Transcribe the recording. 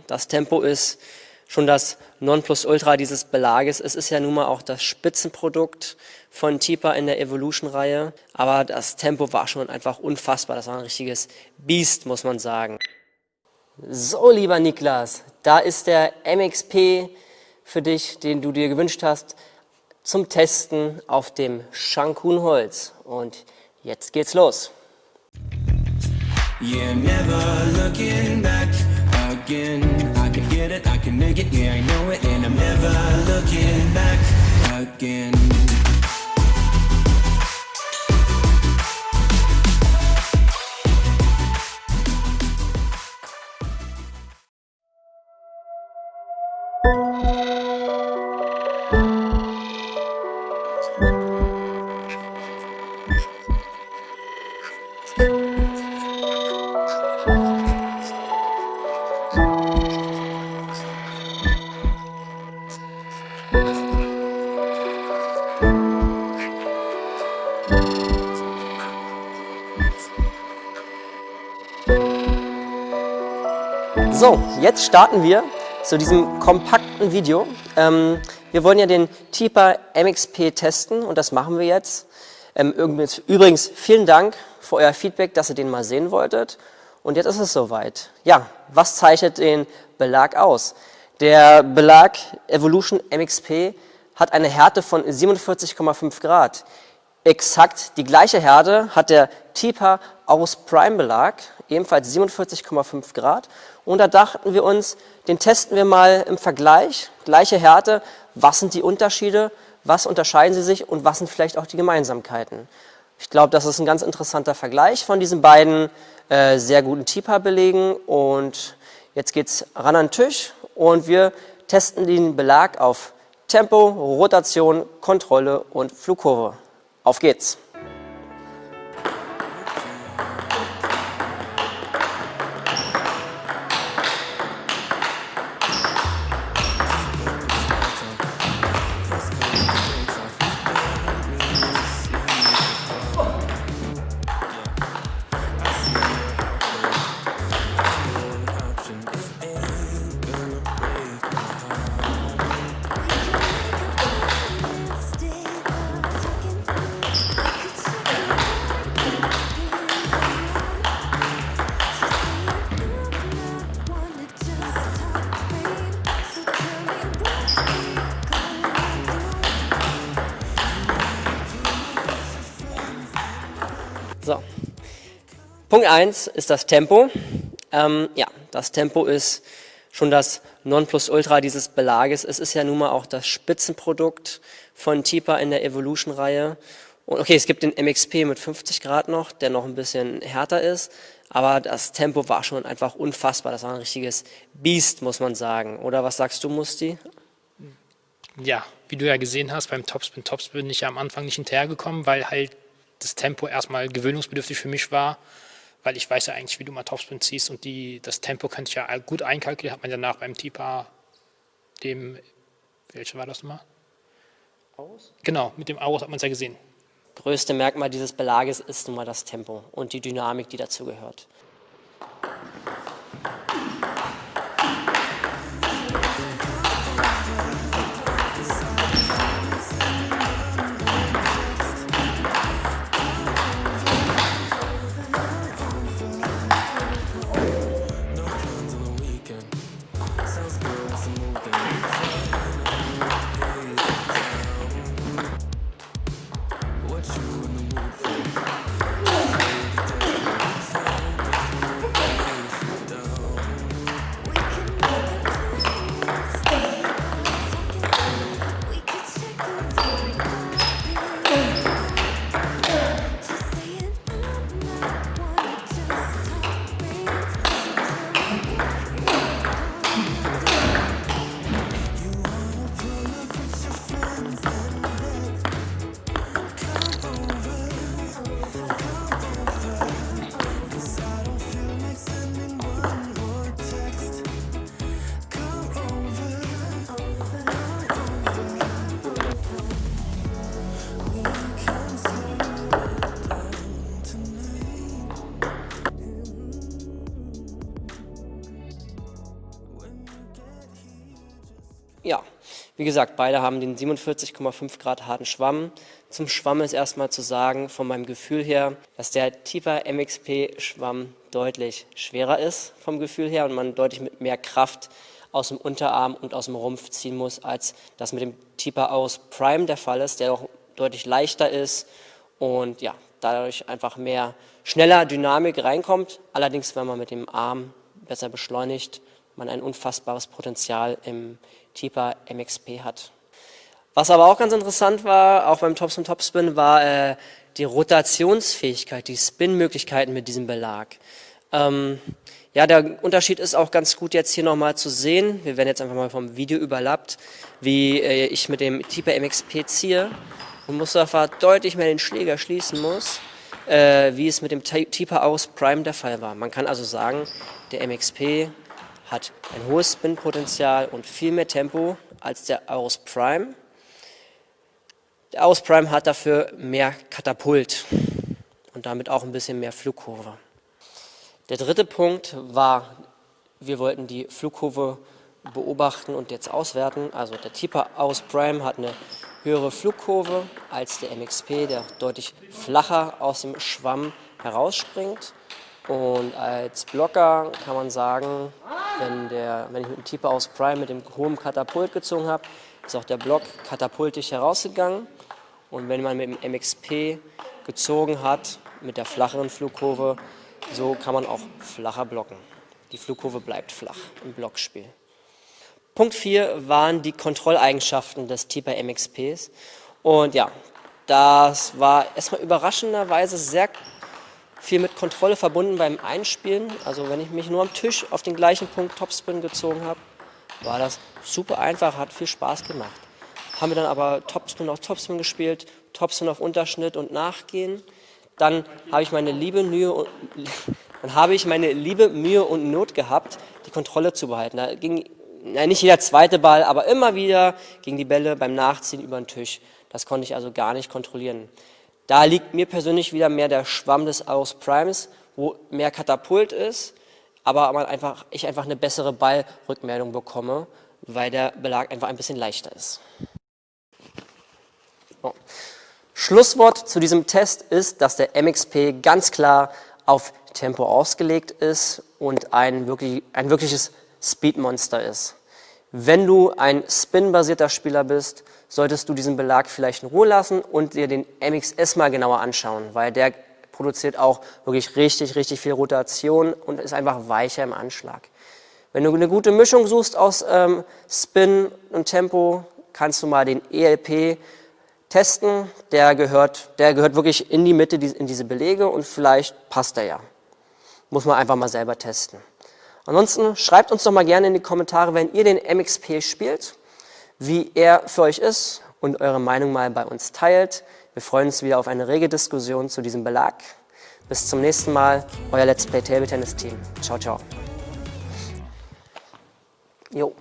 das Tempo ist schon das Nonplusultra dieses Belages. Es ist ja nun mal auch das Spitzenprodukt von Tipa in der Evolution-Reihe. Aber das Tempo war schon einfach unfassbar. Das war ein richtiges Biest, muss man sagen. So, lieber Niklas, da ist der MXP für dich, den du dir gewünscht hast, zum Testen auf dem Shangkun-Holz. Und jetzt geht's los. Yeah, never looking back again. I can get it, I can make it, yeah, I know it, and I'm never looking back again. So, jetzt starten wir zu diesem kompakten Video. Wir wollen ja den Tipa MXP testen und das machen wir jetzt. Übrigens, vielen Dank für euer Feedback, dass ihr den mal sehen wolltet. Und jetzt ist es soweit. Ja, was zeichnet den Belag aus? Der Belag Evolution MXP hat eine Härte von 47,5 Grad. Exakt die gleiche Härte hat der Tipa Aorus Prime Belag, ebenfalls 47,5 Grad. Und da dachten wir uns, den testen wir mal im Vergleich, gleiche Härte, was sind die Unterschiede, was unterscheiden sie sich und was sind vielleicht auch die Gemeinsamkeiten. Ich glaube, das ist ein ganz interessanter Vergleich von diesen beiden sehr guten Tipa-Belegen. Und jetzt geht's ran an den Tisch und wir testen den Belag auf Tempo, Rotation, Kontrolle und Flugkurve. Auf geht's! So. Punkt 1 ist das Tempo. Ja, das Tempo ist schon das Nonplusultra dieses Belages. Es ist ja nun mal auch das Spitzenprodukt von Tipa in der Evolution-Reihe. Und okay, es gibt den MXP mit 50 Grad noch, der noch ein bisschen härter ist. Aber das Tempo war schon einfach unfassbar. Das war ein richtiges Biest, muss man sagen. Oder was sagst du, Musti? Ja, wie du ja gesehen hast, beim Topspin bin ich ja am Anfang nicht hinterhergekommen, weil halt das Tempo erstmal gewöhnungsbedürftig für mich war, weil ich weiß ja eigentlich, wie du mal Topspin ziehst und das Tempo könnte ich ja gut einkalkulieren, hat man danach beim Tipa, welche war das nochmal? Aorus? Genau, mit dem Aorus hat man es ja gesehen. Größte Merkmal dieses Belages ist nun mal das Tempo und die Dynamik, die dazu gehört. ja, wie gesagt, beide haben den 47,5 Grad harten Schwamm. Zum Schwamm ist erstmal zu sagen, von meinem Gefühl her, dass der Tipa MXP-Schwamm deutlich schwerer ist vom Gefühl her und man deutlich mit mehr Kraft aus dem Unterarm und aus dem Rumpf ziehen muss, als das mit dem Tipa Aorus Prime der Fall ist, der auch deutlich leichter ist und ja, dadurch einfach mehr schneller Dynamik reinkommt. Allerdings, wenn man mit dem Arm besser beschleunigt, man ein unfassbares Potenzial im Tipa MXP hat. Was aber auch ganz interessant war, auch beim Topspin Topspin, war die Rotationsfähigkeit, die Spin-Möglichkeiten mit diesem Belag. Ja, der Unterschied ist auch ganz gut jetzt hier nochmal zu sehen. Wir werden jetzt einfach mal vom Video überlappt, wie ich mit dem Tipa MXP ziehe und Mustafa deutlich mehr den Schläger schließen muss, wie es mit dem Tipa Aorus Prime der Fall war. Man kann also sagen, der MXP hat ein hohes Spin-Potenzial und viel mehr Tempo als der Aorus Prime. Der Aorus Prime hat dafür mehr Katapult und damit auch ein bisschen mehr Flugkurve. Der dritte Punkt war, wir wollten die Flugkurve beobachten und jetzt auswerten. Also der Tipa Aorus Prime hat eine höhere Flugkurve als der MXP, der deutlich flacher aus dem Schwamm herausspringt. Und als Blocker kann man sagen, wenn ich mit dem Tipa Aorus Prime mit dem hohen Katapult gezogen habe, ist auch der Block katapultisch herausgegangen. Und wenn man mit dem MXP gezogen hat, mit der flacheren Flugkurve, so kann man auch flacher blocken. Die Flugkurve bleibt flach im Blockspiel. Punkt 4 waren die Kontrolleigenschaften des Tipa MXPs. Und ja, das war erstmal überraschenderweise sehr viel mit Kontrolle verbunden beim Einspielen. Also wenn ich mich nur am Tisch auf den gleichen Punkt Topspin gezogen habe, war das super einfach, hat viel Spaß gemacht. Haben wir dann aber Topspin auf Topspin gespielt, Topspin auf Unterschnitt und Nachgehen. Dann habe ich meine liebe Mühe und Not gehabt, die Kontrolle zu behalten. Da ging nicht jeder zweite Ball, aber immer wieder gingen die Bälle beim Nachziehen über den Tisch. Das konnte ich also gar nicht kontrollieren. Da liegt mir persönlich wieder mehr der Schwamm des Aorus Primes, wo mehr Katapult ist, aber ich einfach eine bessere Ballrückmeldung bekomme, weil der Belag einfach ein bisschen leichter ist. So. Schlusswort zu diesem Test ist, dass der MXP ganz klar auf Tempo ausgelegt ist und ein wirkliches Speedmonster ist. Wenn du ein Spin-basierter Spieler bist, solltest du diesen Belag vielleicht in Ruhe lassen und dir den MXS mal genauer anschauen, weil der produziert auch wirklich richtig viel Rotation und ist einfach weicher im Anschlag. Wenn du eine gute Mischung suchst aus Spin und Tempo, kannst du mal den ELP testen. Der gehört wirklich in die Mitte, in diese Belege und vielleicht passt er ja. Muss man einfach mal selber testen. Ansonsten schreibt uns doch mal gerne in die Kommentare, wenn ihr den MXP spielt, wie er für euch ist und eure Meinung mal bei uns teilt. Wir freuen uns wieder auf eine rege Diskussion zu diesem Belag. Bis zum nächsten Mal, euer Let's Play Table Tennis Team. Ciao, ciao. Jo.